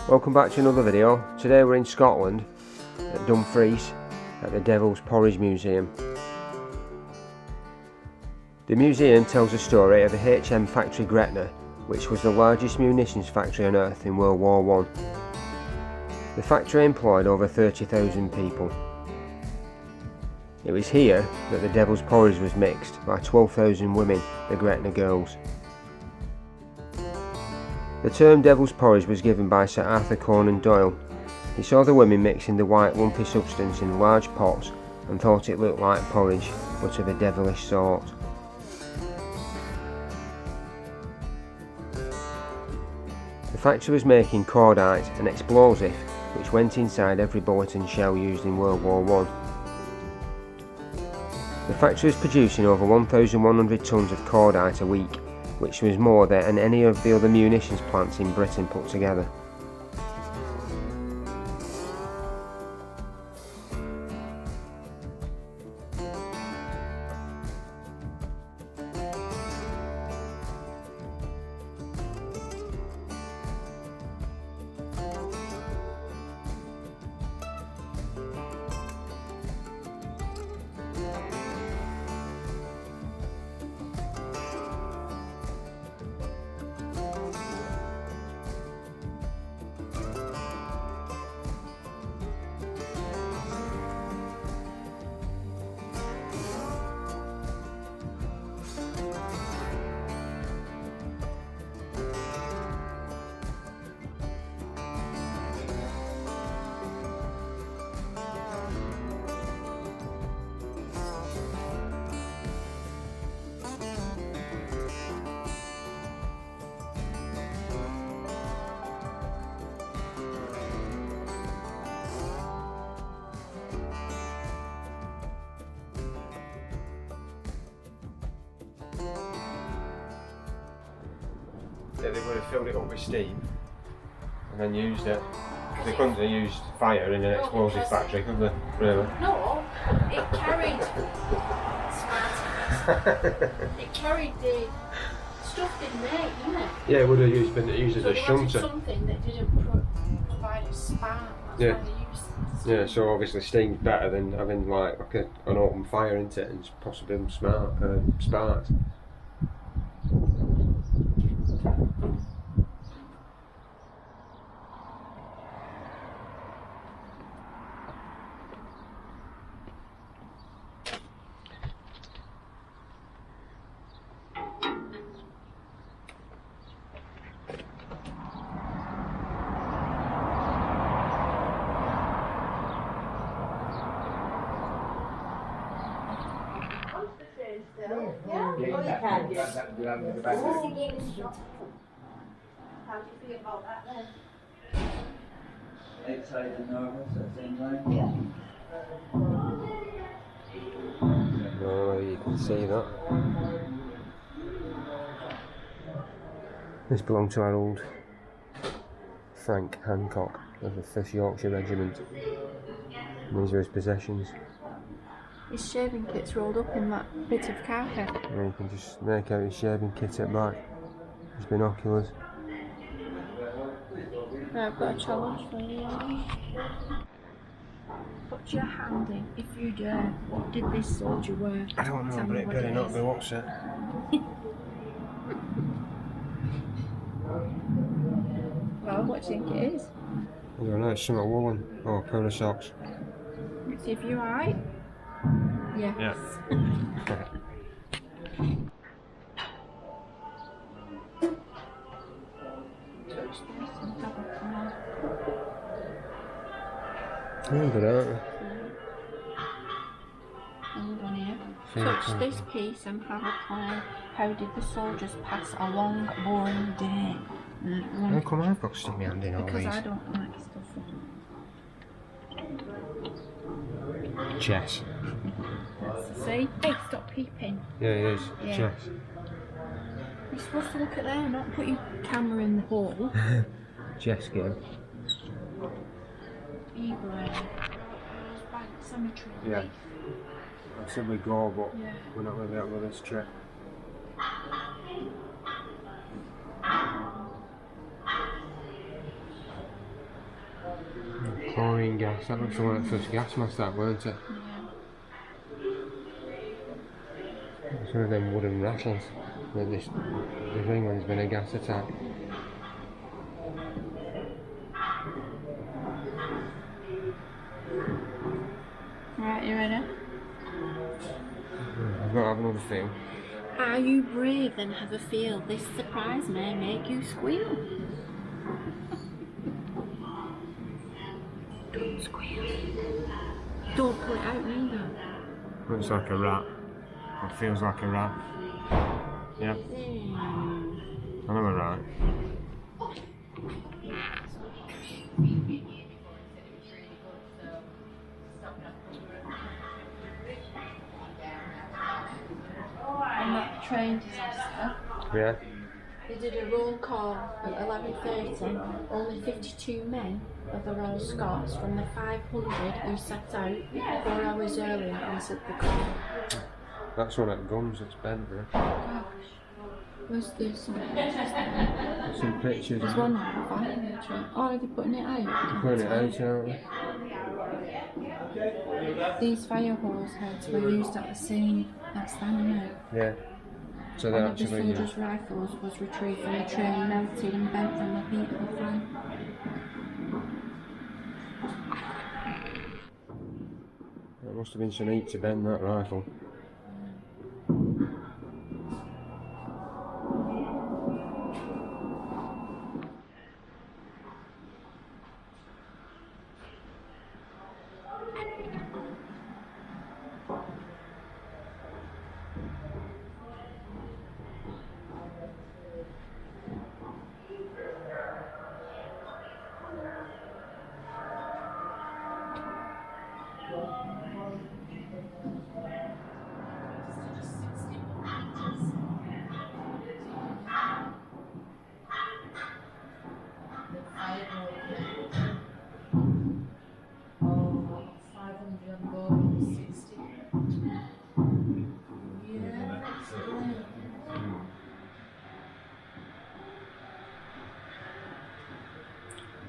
Welcome back to another video. Today we're in Scotland at Dumfries at the Devils Porridge Museum. The museum tells the story of the HM factory Gretna, which was the largest munitions factory on earth in World War I. The factory employed over 30,000 people. It was here that the Devils Porridge was mixed by 12,000 women, the Gretna girls. The term Devil's Porridge was given by Sir Arthur Conan Doyle. He saw the women mixing the white lumpy substance in large pots and thought it looked like porridge, but of a devilish sort. The factory was making cordite, an explosive which went inside every bullet and shell used in World War I. The factory was producing over 1,100 tonnes of cordite a week, which was more than any of the other munitions plants in Britain put together. Yeah, they would have filled it up with steam and then used it. They couldn't have used fire in an explosive factory, could they? Really? No, it carried it carried the stuff, didn't it? Didn't it? Yeah, it would have been used as a shunter. Something that didn't provide a spark. That's why they used this. Yeah, so obviously steam's better than having like an open fire into it and possibly sparks. Yeah? Oh, you can. How do you feel about that then? Excited and nervous at the same time? Yeah. Oh, you can see that. This belonged to our old Frank Hancock of the 5th Yorkshire Regiment. And these are his possessions. His shaving kit's rolled up in that bit of carpet. Yeah, you can just make out his shaving kit at back. His binoculars. I've got a challenge for you. Put your hand in, if you dare. What did this soldier wear? I don't know, Tell but me it what better it not is. be what's it. Well, what do you think it is? I don't know, it's something woolen. Oh, a pair of socks. See if you're right. Yes. Yeah. Touch this and have a plan. Oh, good, aren't they? Hold on here. See, Touch this piece and have a plan. How did the soldiers pass a long, boring day? How come I've got to stick my hand in all Because these? I don't like stuff. Chess. See? Hey, stop peeping. Yeah, it is. Yeah. Chess. You're supposed to look at there, not put your camera in the hole. Chess game. Eagle Bank Cemetery. Yeah. I said we go, but Yeah. we're not really out with this trip. Chlorine gas, that was the one that first gas mask, that weren't it? Yeah. It's one of them wooden rattles. The ring when there's been a gas attack. Right, you ready? I've got to have another feel. Are you brave? Then have a feel. This surprise may make you squeal. Don't squeal. Don't pull it out neither. Looks like a rat. It feels like a rat. Yeah, I know we're right. On that train disaster, Yeah. they did a roll call at 11:30. Only 52 men of the Royal Scots from the 500 who set out 4 hours earlier answered the call. That's one at Gums that's bent there. Gosh, where's this? Some pictures. There's one on the fire train. Oh, are they putting it out? Putting it out, aren't we? These fire hose heads were used at the scene. That's dynamite. Yeah. So they One of the actually soldiers' rifles was retrieved from the train, melted and bent from the heat of the fire. There must have been some heat to bend that rifle.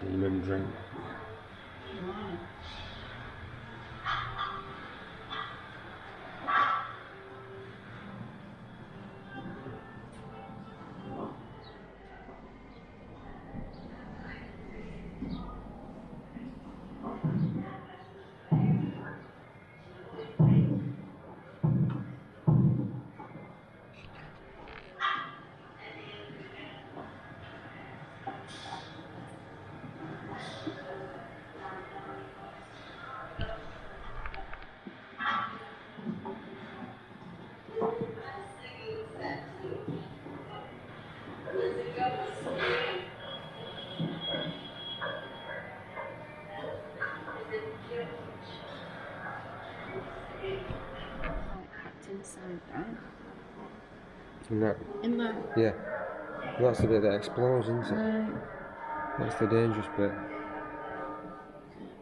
Demon drink. Inside, right? And that, In there. yeah. Well, that's the bit that explodes, isn't it? Right. That's the dangerous bit.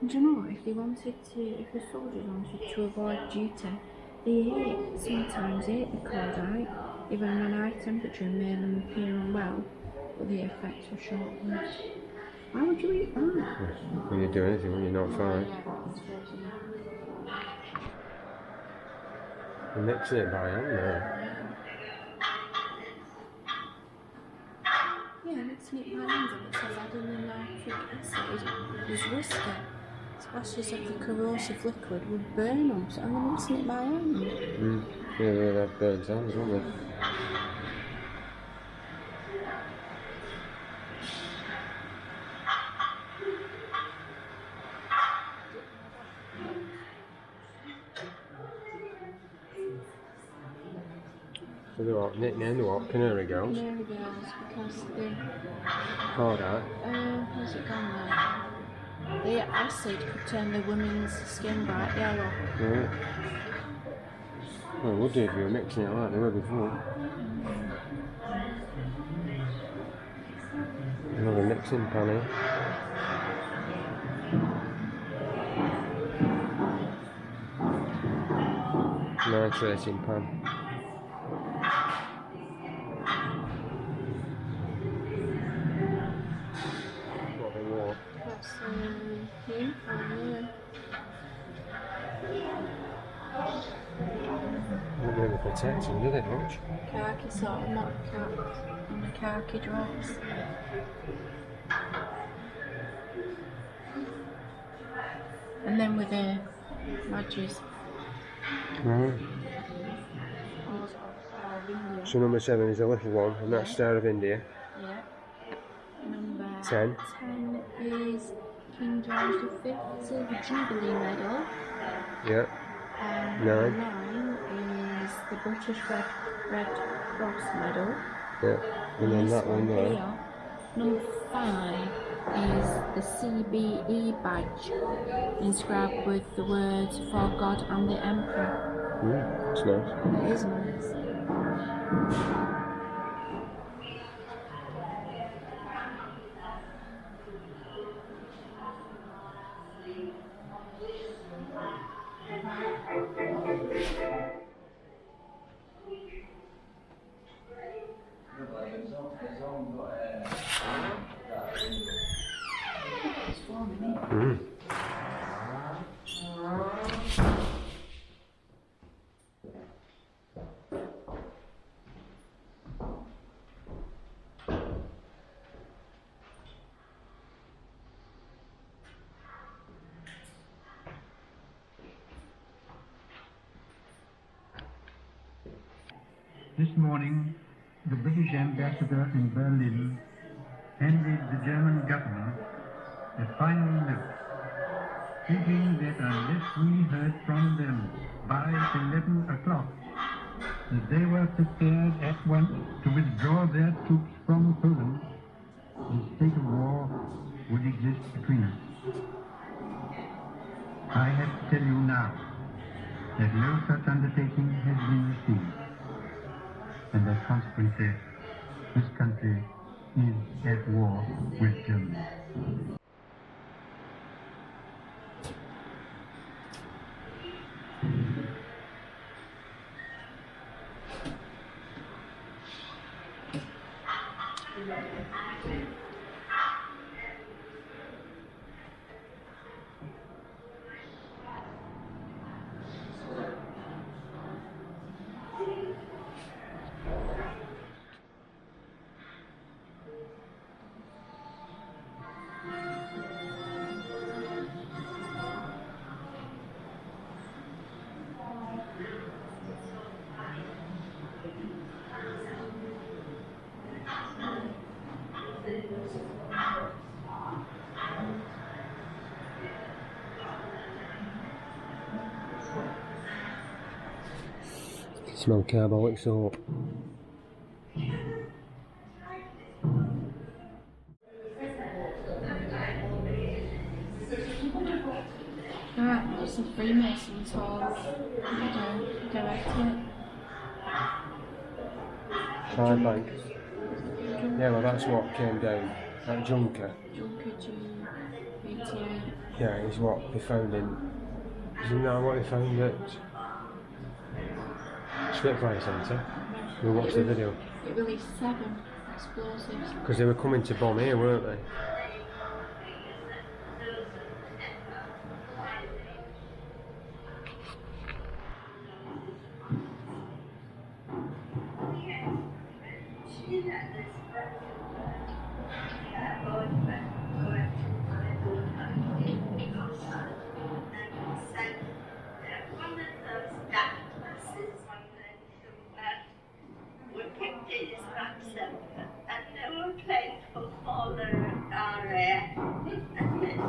And do you know, if the soldiers wanted to avoid duty, they sometimes ate the cordite, even when high temperature made them appear unwell, but the effects were short-lived. Why would you eat that? When you do anything when you're not fine. You're mixing it by hand now. Yeah, mixing it by hand, and it says adding the nitric acid is risky. Splashes of the corrosive liquid would burn them, so I'm mixing it by hand. Yeah, they'd have burnt hands, wouldn't they? So they're what, nicknamed what? Canary girls? Canary girls, because the Cordite? where's it gone now? The acid could turn the women's skin bright yellow. Right. Well, it would do if you were mixing it like they were before. Another mixing pan here. Nitrating pan. That's uniform. really protect him, do they much? Khaki sort of mock cap and a khaki dress. And then with the badges. Right. Of India. So number 7 is a little one, and that's Star of India. Yeah. Number 10. 10 is King George V Silver Jubilee Medal. Yeah. 9. 9 is the British Red Cross Medal. Yeah. And then that one there. Here. Number 5 is the CBE badge, inscribed with the words "For God and the Emperor." It's nice. It is nice. This morning, the British ambassador in Berlin handed the German government a final note, stating that unless we heard from them by 11 o'clock, that they were prepared at once to withdraw their troops from Poland, the state of war would exist between us. I have to tell you now that no such undertaking has been received, and that consequently this country is at war with Germany. Smell carbolic soap. It's a Freemasons hall. Director. Fine, thanks. Yeah, well that's what came down. That Junker. Junker to 88. Yeah, is what they found in... Isn't that what they found at Spitfire Centre? We watched the video. It released 7 explosives. Because they were coming to bomb here, weren't they?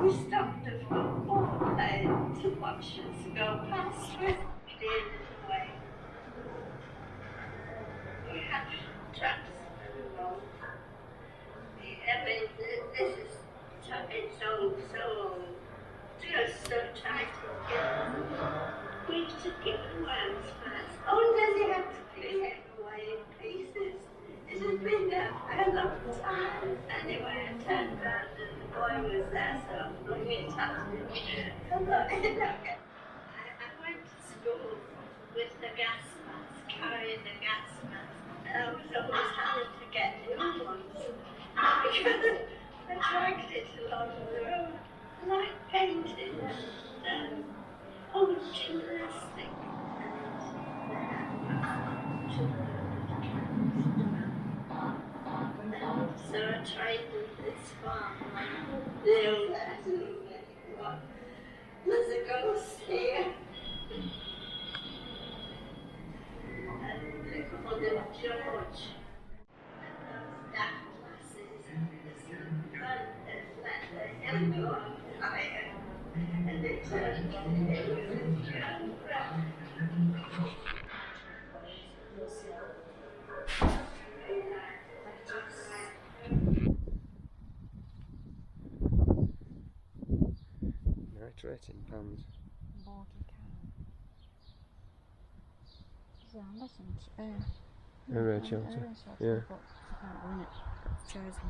We stopped the football plane to watch us go past with cleared it away. We had traps and all. I mean, this is it's so just so tight to get. We should give the worms first. Oh, does he have to clear it away in pieces? It has been there for a long time. Anyway, I turned around and the boy was there, so I'm looking at him. I went to school with the gas mask, carrying the gas mask. And I was always having to get new ones because I dragged it along the road. I like painting and old gymnastic. They'll let them. There's a ghost here. And they call him George. And those dark glasses. The sun has let him go on fire. And they turned him with young breath. Nitrating pans. Body count. Yeah, I listened. Air shelter. Yeah. But I can't win it. Chosen.